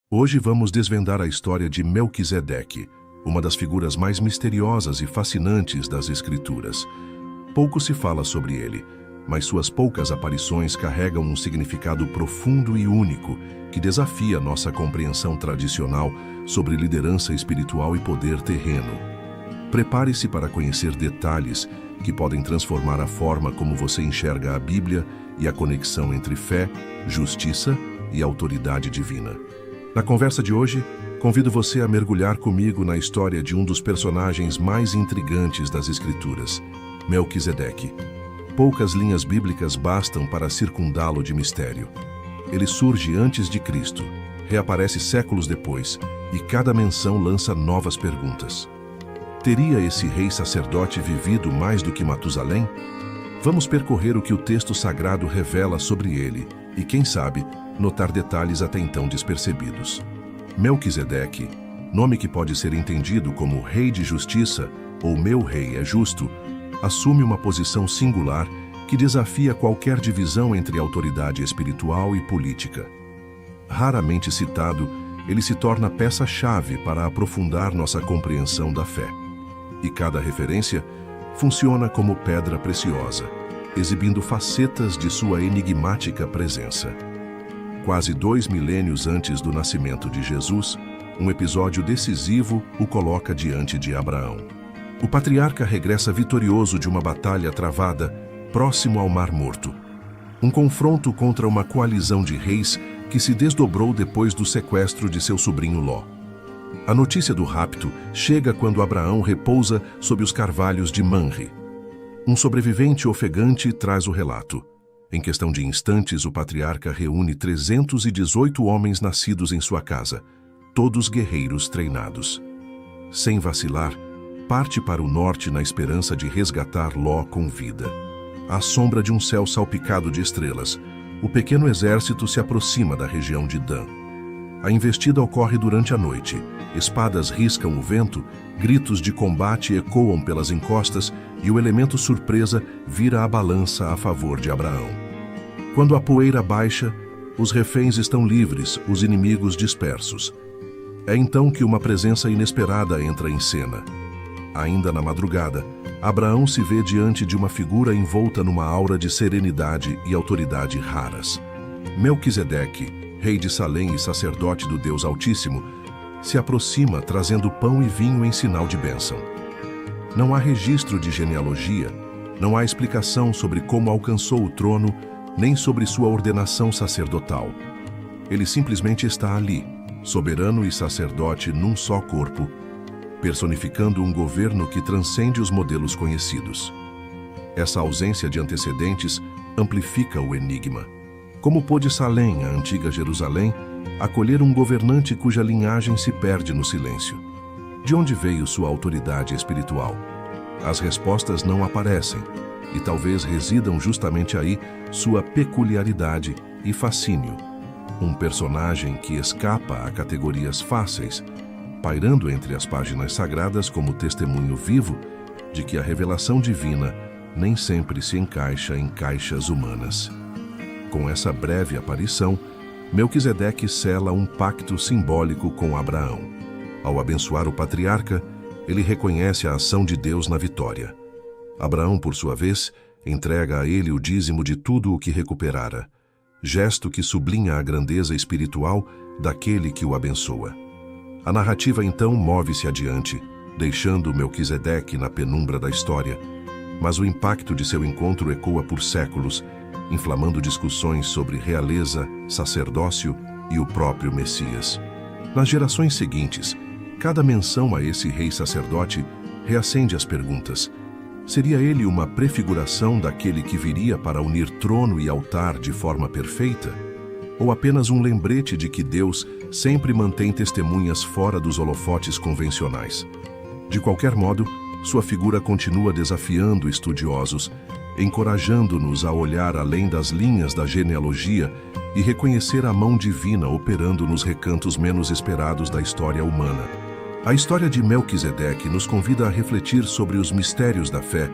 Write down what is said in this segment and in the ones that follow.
Hoje vamos desvendar a história de Melquisedeque, uma das figuras mais misteriosas e fascinantes das Escrituras. Pouco se fala sobre ele, mas suas poucas aparições carregam um significado profundo e único que desafia nossa compreensão tradicional sobre liderança espiritual e poder terreno. Prepare-se para conhecer detalhes que podem transformar a forma como você enxerga a Bíblia e a conexão entre fé, justiça e autoridade divina. Na conversa de hoje, convido você a mergulhar comigo na história de um dos personagens mais intrigantes das Escrituras, Melquisedeque. Poucas linhas bíblicas bastam para circundá-lo de mistério. Ele surge antes de Cristo, reaparece séculos depois, e cada menção lança novas perguntas. Teria esse rei sacerdote vivido mais do que Matusalém? Vamos percorrer o que o texto sagrado revela sobre ele e, quem sabe, notar detalhes até então despercebidos. Melquisedeque, nome que pode ser entendido como Rei de Justiça ou Meu Rei é Justo, assume uma posição singular que desafia qualquer divisão entre autoridade espiritual e política. Raramente citado, ele se torna peça-chave para aprofundar nossa compreensão da fé. E cada referência funciona como pedra preciosa, exibindo facetas de sua enigmática presença. Quase 2 milênios antes do nascimento de Jesus, um episódio decisivo o coloca diante de Abraão. O patriarca regressa vitorioso de uma batalha travada próximo ao Mar Morto. Um confronto contra uma coalizão de reis que se desdobrou depois do sequestro de seu sobrinho Ló. A notícia do rapto chega quando Abraão repousa sob os carvalhos de Manre. Um sobrevivente ofegante traz o relato. Em questão de instantes, o patriarca reúne 318 homens nascidos em sua casa, todos guerreiros treinados. Sem vacilar, parte para o norte na esperança de resgatar Ló com vida. À sombra de um céu salpicado de estrelas, o pequeno exército se aproxima da região de Dan. A investida ocorre durante a noite. Espadas riscam o vento, gritos de combate ecoam pelas encostas e o elemento surpresa vira a balança a favor de Abraão. Quando a poeira baixa, os reféns estão livres, os inimigos dispersos. É então que uma presença inesperada entra em cena. Ainda na madrugada, Abraão se vê diante de uma figura envolta numa aura de serenidade e autoridade raras. Melquisedeque, rei de Salém e sacerdote do Deus Altíssimo, se aproxima trazendo pão e vinho em sinal de bênção. Não há registro de genealogia, não há explicação sobre como alcançou o trono, nem sobre sua ordenação sacerdotal. Ele simplesmente está ali, soberano e sacerdote num só corpo, personificando um governo que transcende os modelos conhecidos. Essa ausência de antecedentes amplifica o enigma. Como pôde Salém, a antiga Jerusalém, acolher um governante cuja linhagem se perde no silêncio? De onde veio sua autoridade espiritual? As respostas não aparecem, e talvez residam justamente aí sua peculiaridade e fascínio. Um personagem que escapa a categorias fáceis, pairando entre as páginas sagradas como testemunho vivo de que a revelação divina nem sempre se encaixa em caixas humanas. Com essa breve aparição, Melquisedeque sela um pacto simbólico com Abraão. Ao abençoar o patriarca, ele reconhece a ação de Deus na vitória. Abraão, por sua vez, entrega a ele o dízimo de tudo o que recuperara, gesto que sublinha a grandeza espiritual daquele que o abençoa. A narrativa então move-se adiante, deixando Melquisedeque na penumbra da história, mas o impacto de seu encontro ecoa por séculos, inflamando discussões sobre realeza, sacerdócio e o próprio Messias. Nas gerações seguintes, cada menção a esse rei sacerdote reacende as perguntas: seria ele uma prefiguração daquele que viria para unir trono e altar de forma perfeita? Ou apenas um lembrete de que Deus sempre mantém testemunhas fora dos holofotes convencionais? De qualquer modo, sua figura continua desafiando estudiosos, encorajando-nos a olhar além das linhas da genealogia e reconhecer a mão divina operando nos recantos menos esperados da história humana. A história de Melquisedeque nos convida a refletir sobre os mistérios da fé,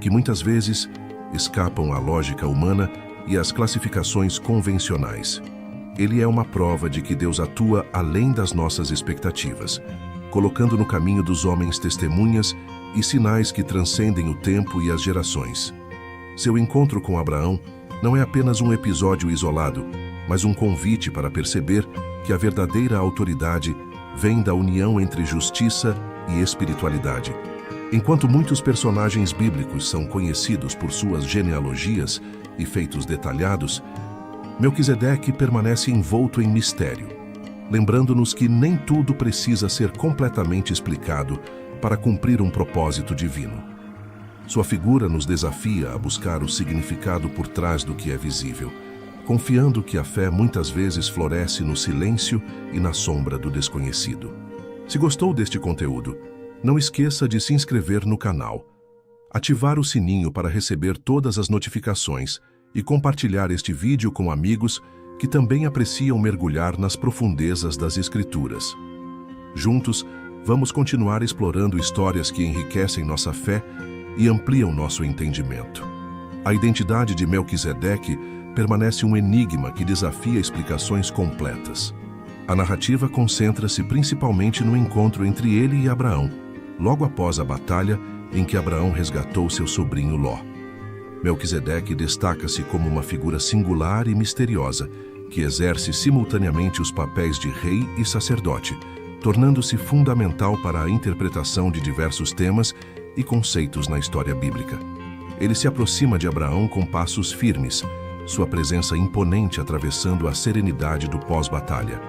que muitas vezes escapam à lógica humana e às classificações convencionais. ele é uma prova de que Deus atua além das nossas expectativas, colocando no caminho dos homens testemunhas e sinais que transcendem o tempo e as gerações. Seu encontro com Abraão não é apenas um episódio isolado, mas um convite para perceber que a verdadeira autoridade vem da união entre justiça e espiritualidade. Enquanto muitos personagens bíblicos são conhecidos por suas genealogias e feitos detalhados, Melquisedeque permanece envolto em mistério, lembrando-nos que nem tudo precisa ser completamente explicado para cumprir um propósito divino. Sua figura nos desafia a buscar o significado por trás do que é visível, confiando que a fé muitas vezes floresce no silêncio e na sombra do desconhecido. Se gostou deste conteúdo, não esqueça de se inscrever no canal, ativar o sininho para receber todas as notificações e compartilhar este vídeo com amigos que também apreciam mergulhar nas profundezas das Escrituras. Juntos, vamos continuar explorando histórias que enriquecem nossa fé e ampliam nosso entendimento. A identidade de Melquisedeque permanece um enigma que desafia explicações completas. A narrativa concentra-se principalmente no encontro entre ele e Abraão, logo após a batalha em que Abraão resgatou seu sobrinho Ló. Melquisedeque destaca-se como uma figura singular e misteriosa, que exerce simultaneamente os papéis de rei e sacerdote, tornando-se fundamental para a interpretação de diversos temas e conceitos na história bíblica. Ele se aproxima de Abraão com passos firmes, sua presença imponente atravessando a serenidade do pós-batalha.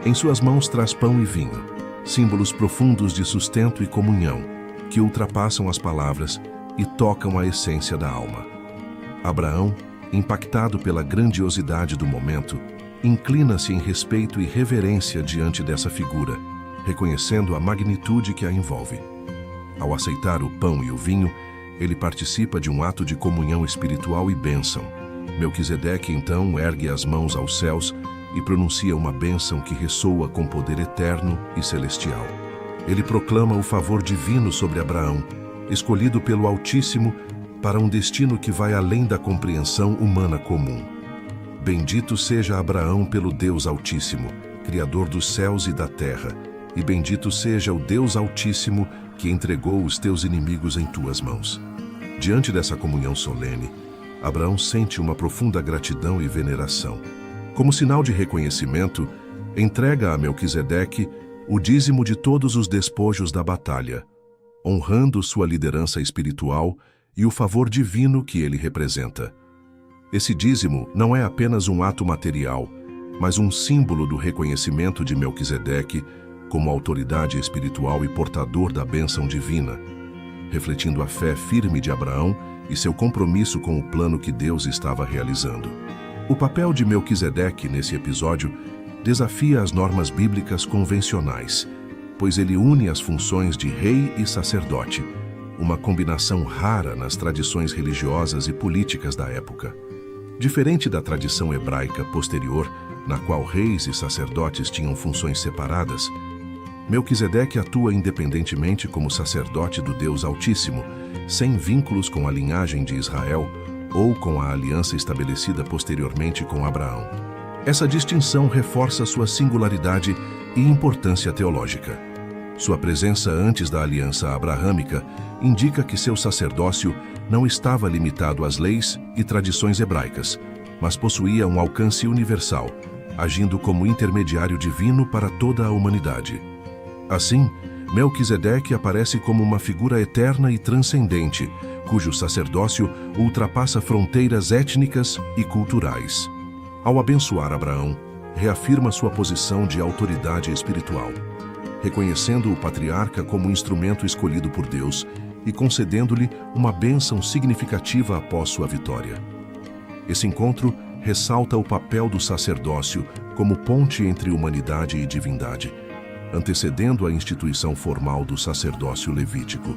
Em suas mãos traz pão e vinho, símbolos profundos de sustento e comunhão, que ultrapassam as palavras e tocam a essência da alma. Abraão, impactado pela grandiosidade do momento, inclina-se em respeito e reverência diante dessa figura, reconhecendo a magnitude que a envolve. Ao aceitar o pão e o vinho, ele participa de um ato de comunhão espiritual e bênção. Melquisedeque então ergue as mãos aos céus e pronuncia uma bênção que ressoa com poder eterno e celestial. Ele proclama o favor divino sobre Abraão, escolhido pelo Altíssimo para um destino que vai além da compreensão humana comum. Bendito seja Abraão pelo Deus Altíssimo, Criador dos céus e da terra, e bendito seja o Deus Altíssimo que entregou os teus inimigos em tuas mãos. Diante dessa comunhão solene, Abraão sente uma profunda gratidão e veneração. Como sinal de reconhecimento, entrega a Melquisedeque o dízimo de todos os despojos da batalha, honrando sua liderança espiritual e o favor divino que ele representa. Esse dízimo não é apenas um ato material, mas um símbolo do reconhecimento de Melquisedeque como autoridade espiritual e portador da bênção divina, refletindo a fé firme de Abraão e seu compromisso com o plano que Deus estava realizando. O papel de Melquisedeque nesse episódio desafia as normas bíblicas convencionais, pois ele une as funções de rei e sacerdote, uma combinação rara nas tradições religiosas e políticas da época. Diferente da tradição hebraica posterior, na qual reis e sacerdotes tinham funções separadas, Melquisedeque atua independentemente como sacerdote do Deus Altíssimo, sem vínculos com a linhagem de Israel ou com a aliança estabelecida posteriormente com Abraão. Essa distinção reforça sua singularidade e importância teológica. Sua presença antes da aliança abraâmica indica que seu sacerdócio não estava limitado às leis e tradições hebraicas, mas possuía um alcance universal, agindo como intermediário divino para toda a humanidade. Assim, Melquisedeque aparece como uma figura eterna e transcendente, cujo sacerdócio ultrapassa fronteiras étnicas e culturais. Ao abençoar Abraão, reafirma sua posição de autoridade espiritual, reconhecendo o patriarca como instrumento escolhido por Deus e concedendo-lhe uma bênção significativa após sua vitória. Esse encontro ressalta o papel do sacerdócio como ponte entre humanidade e divindade, antecedendo a instituição formal do sacerdócio levítico.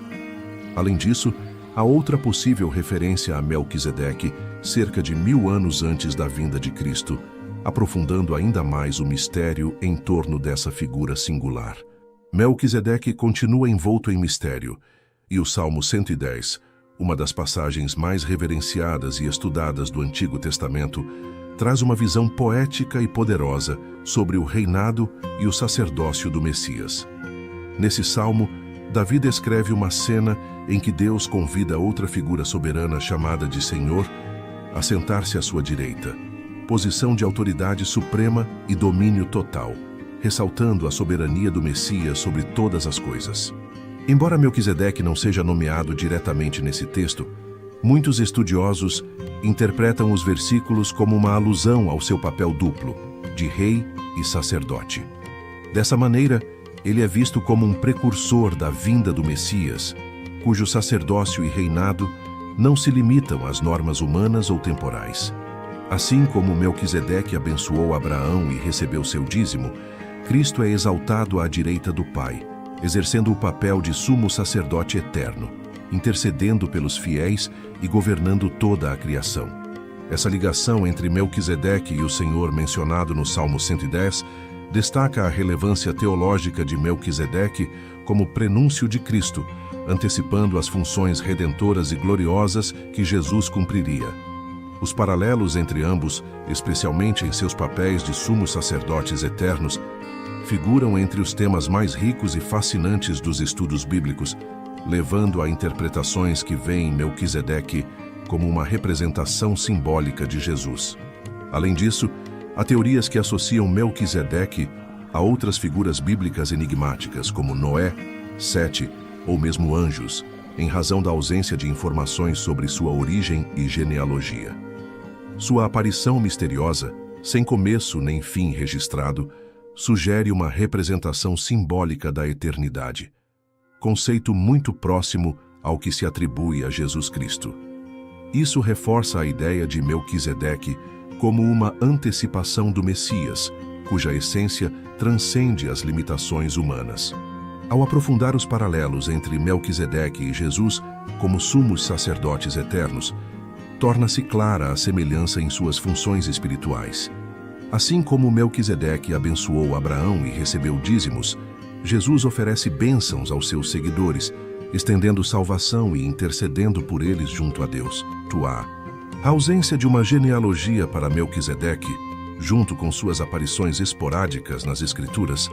Além disso, há outra possível referência a Melquisedeque cerca de 1000 anos antes da vinda de Cristo, aprofundando ainda mais o mistério em torno dessa figura singular. Melquisedeque continua envolto em mistério, e o Salmo 110, uma das passagens mais reverenciadas e estudadas do Antigo Testamento, traz uma visão poética e poderosa sobre o reinado e o sacerdócio do Messias. Nesse salmo, Davi descreve uma cena em que Deus convida outra figura soberana chamada de Senhor a sentar-se à sua direita, posição de autoridade suprema e domínio total, ressaltando a soberania do Messias sobre todas as coisas. Embora Melquisedeque não seja nomeado diretamente nesse texto, muitos estudiosos interpretam os versículos como uma alusão ao seu papel duplo, de rei e sacerdote. Dessa maneira, ele é visto como um precursor da vinda do Messias, cujo sacerdócio e reinado não se limitam às normas humanas ou temporais. Assim como Melquisedeque abençoou Abraão e recebeu seu dízimo, Cristo é exaltado à direita do Pai, exercendo o papel de sumo sacerdote eterno, intercedendo pelos fiéis e governando toda a criação. Essa ligação entre Melquisedeque e o Senhor mencionado no Salmo 110 destaca a relevância teológica de Melquisedeque como prenúncio de Cristo, antecipando as funções redentoras e gloriosas que Jesus cumpriria. Os paralelos entre ambos, especialmente em seus papéis de sumos sacerdotes eternos, figuram entre os temas mais ricos e fascinantes dos estudos bíblicos, levando a interpretações que veem Melquisedeque como uma representação simbólica de Jesus. Além disso, há teorias que associam Melquisedeque a outras figuras bíblicas enigmáticas, como Noé, Sete ou mesmo anjos, em razão da ausência de informações sobre sua origem e genealogia. Sua aparição misteriosa, sem começo nem fim registrado, sugere uma representação simbólica da eternidade, conceito muito próximo ao que se atribui a Jesus Cristo. Isso reforça a ideia de Melquisedeque como uma antecipação do Messias, cuja essência transcende as limitações humanas. Ao aprofundar os paralelos entre Melquisedeque e Jesus como sumos sacerdotes eternos, torna-se clara a semelhança em suas funções espirituais. Assim como Melquisedeque abençoou Abraão e recebeu dízimos, Jesus oferece bênçãos aos seus seguidores, estendendo salvação e intercedendo por eles junto a Deus. A ausência de uma genealogia para Melquisedeque, junto com suas aparições esporádicas nas Escrituras,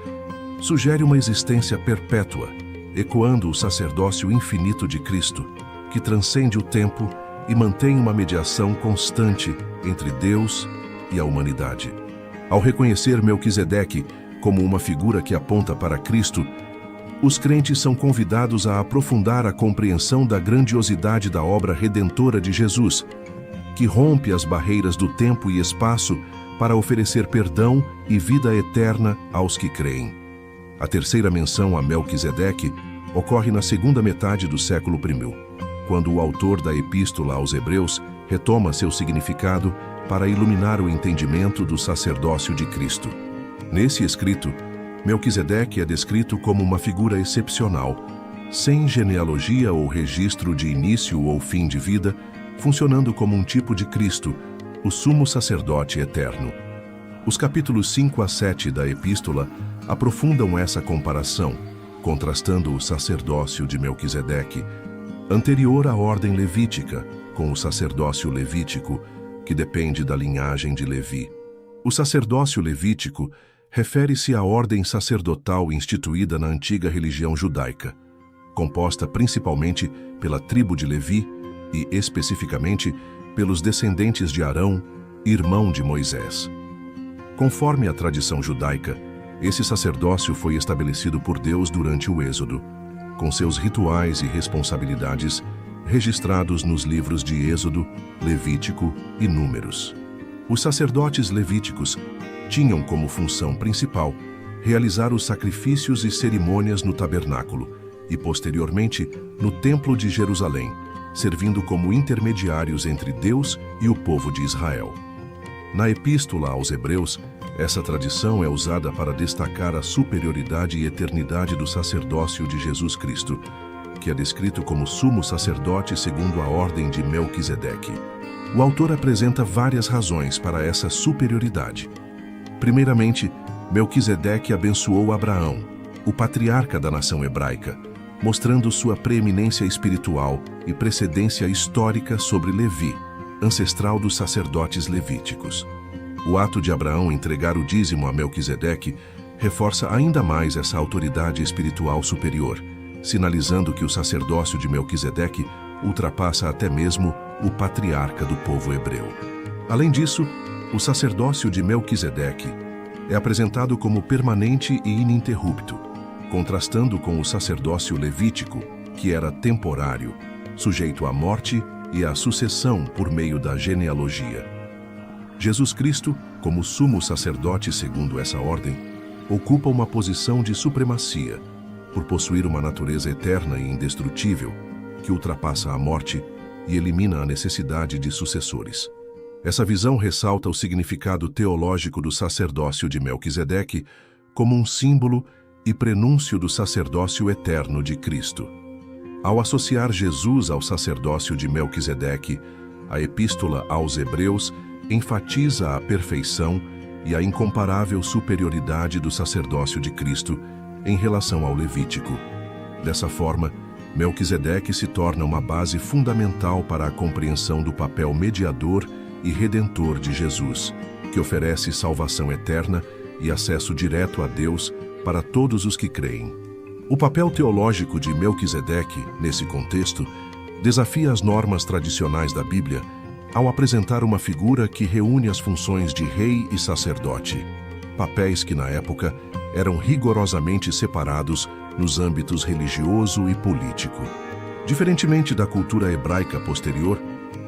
sugere uma existência perpétua, ecoando o sacerdócio infinito de Cristo, que transcende o tempo e mantém uma mediação constante entre Deus e a humanidade. Ao reconhecer Melquisedeque como uma figura que aponta para Cristo, os crentes são convidados a aprofundar a compreensão da grandiosidade da obra redentora de Jesus, que rompe as barreiras do tempo e espaço para oferecer perdão e vida eterna aos que creem. A terceira menção a Melquisedeque ocorre na segunda metade do século I, quando o autor da Epístola aos Hebreus retoma seu significado para iluminar o entendimento do sacerdócio de Cristo. Nesse escrito, Melquisedeque é descrito como uma figura excepcional, sem genealogia ou registro de início ou fim de vida, funcionando como um tipo de Cristo, o sumo sacerdote eterno. Os capítulos 5 a 7 da Epístola aprofundam essa comparação, contrastando o sacerdócio de Melquisedeque, anterior à ordem levítica, com o sacerdócio levítico, que depende da linhagem de Levi. O sacerdócio levítico refere-se à ordem sacerdotal instituída na antiga religião judaica, composta principalmente pela tribo de Levi e, especificamente, pelos descendentes de Arão, irmão de Moisés. Conforme a tradição judaica, esse sacerdócio foi estabelecido por Deus durante o Êxodo, com seus rituais e responsabilidades registrados nos livros de Êxodo, Levítico e Números. Os sacerdotes levíticos tinham como função principal realizar os sacrifícios e cerimônias no tabernáculo e, posteriormente, no Templo de Jerusalém, servindo como intermediários entre Deus e o povo de Israel. Na Epístola aos Hebreus, essa tradição é usada para destacar a superioridade e eternidade do sacerdócio de Jesus Cristo, que é descrito como sumo sacerdote segundo a ordem de Melquisedeque. O autor apresenta várias razões para essa superioridade. Primeiramente, Melquisedeque abençoou Abraão, o patriarca da nação hebraica, mostrando sua preeminência espiritual e precedência histórica sobre Levi, ancestral dos sacerdotes levíticos. O ato de Abraão entregar o dízimo a Melquisedeque reforça ainda mais essa autoridade espiritual superior, sinalizando que o sacerdócio de Melquisedeque ultrapassa até mesmo o patriarca do povo hebreu. Além disso, o sacerdócio de Melquisedeque é apresentado como permanente e ininterrupto, contrastando com o sacerdócio levítico, que era temporário, sujeito à morte e à sucessão por meio da genealogia. Jesus Cristo, como sumo sacerdote segundo essa ordem, ocupa uma posição de supremacia, por possuir uma natureza eterna e indestrutível, que ultrapassa a morte e elimina a necessidade de sucessores. Essa visão ressalta o significado teológico do sacerdócio de Melquisedeque como um símbolo e prenúncio do sacerdócio eterno de Cristo. Ao associar Jesus ao sacerdócio de Melquisedeque, a Epístola aos Hebreus enfatiza a perfeição e a incomparável superioridade do sacerdócio de Cristo em relação ao Levítico. Dessa forma, Melquisedeque se torna uma base fundamental para a compreensão do papel mediador e redentor de Jesus, que oferece salvação eterna e acesso direto a Deus para todos os que creem. O papel teológico de Melquisedeque, nesse contexto, desafia as normas tradicionais da Bíblia ao apresentar uma figura que reúne as funções de rei e sacerdote, papéis que na época eram rigorosamente separados nos âmbitos religioso e político. Diferentemente da cultura hebraica posterior,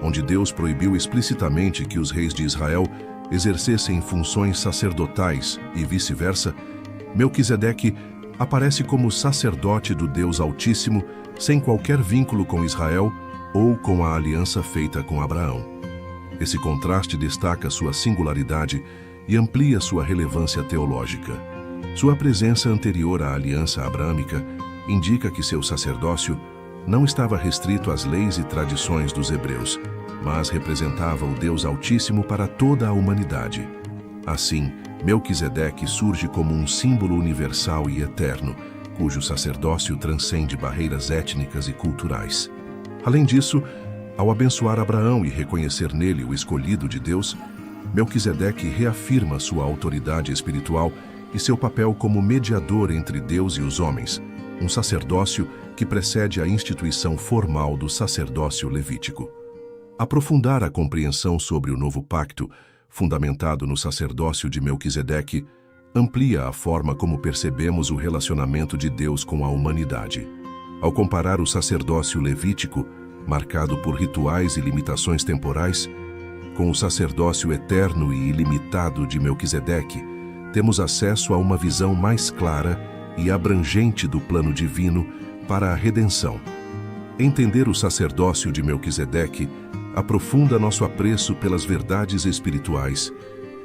onde Deus proibiu explicitamente que os reis de Israel exercessem funções sacerdotais e vice-versa, Melquisedeque aparece como sacerdote do Deus Altíssimo sem qualquer vínculo com Israel ou com a aliança feita com Abraão. Esse contraste destaca sua singularidade e amplia sua relevância teológica. Sua presença anterior à aliança abrâmica indica que seu sacerdócio não estava restrito às leis e tradições dos hebreus, mas representava o Deus Altíssimo para toda a humanidade. Assim, Melquisedeque surge como um símbolo universal e eterno, cujo sacerdócio transcende barreiras étnicas e culturais. Além disso, ao abençoar Abraão e reconhecer nele o escolhido de Deus, Melquisedeque reafirma sua autoridade espiritual e seu papel como mediador entre Deus e os homens, um sacerdócio que precede a instituição formal do sacerdócio levítico. Aprofundar a compreensão sobre o novo pacto, fundamentado no sacerdócio de Melquisedeque, amplia a forma como percebemos o relacionamento de Deus com a humanidade. Ao comparar o sacerdócio levítico, marcado por rituais e limitações temporais, com o sacerdócio eterno e ilimitado de Melquisedeque, temos acesso a uma visão mais clara e abrangente do plano divino para a redenção. Entender o sacerdócio de Melquisedeque aprofunda nosso apreço pelas verdades espirituais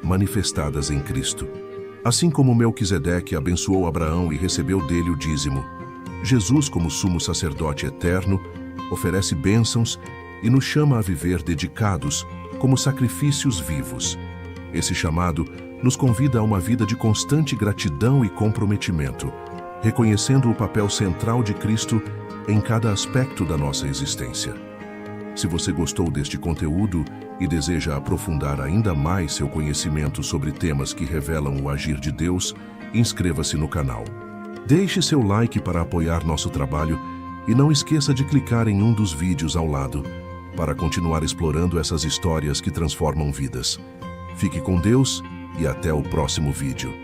manifestadas em Cristo. Assim como Melquisedeque abençoou Abraão e recebeu dele o dízimo, Jesus, como sumo sacerdote eterno, oferece bênçãos e nos chama a viver dedicados como sacrifícios vivos. Esse chamado nos convida a uma vida de constante gratidão e comprometimento, reconhecendo o papel central de Cristo em cada aspecto da nossa existência. Se você gostou deste conteúdo e deseja aprofundar ainda mais seu conhecimento sobre temas que revelam o agir de Deus, inscreva-se no canal. Deixe seu like para apoiar nosso trabalho e não esqueça de clicar em um dos vídeos ao lado para continuar explorando essas histórias que transformam vidas. Fique com Deus e até o próximo vídeo.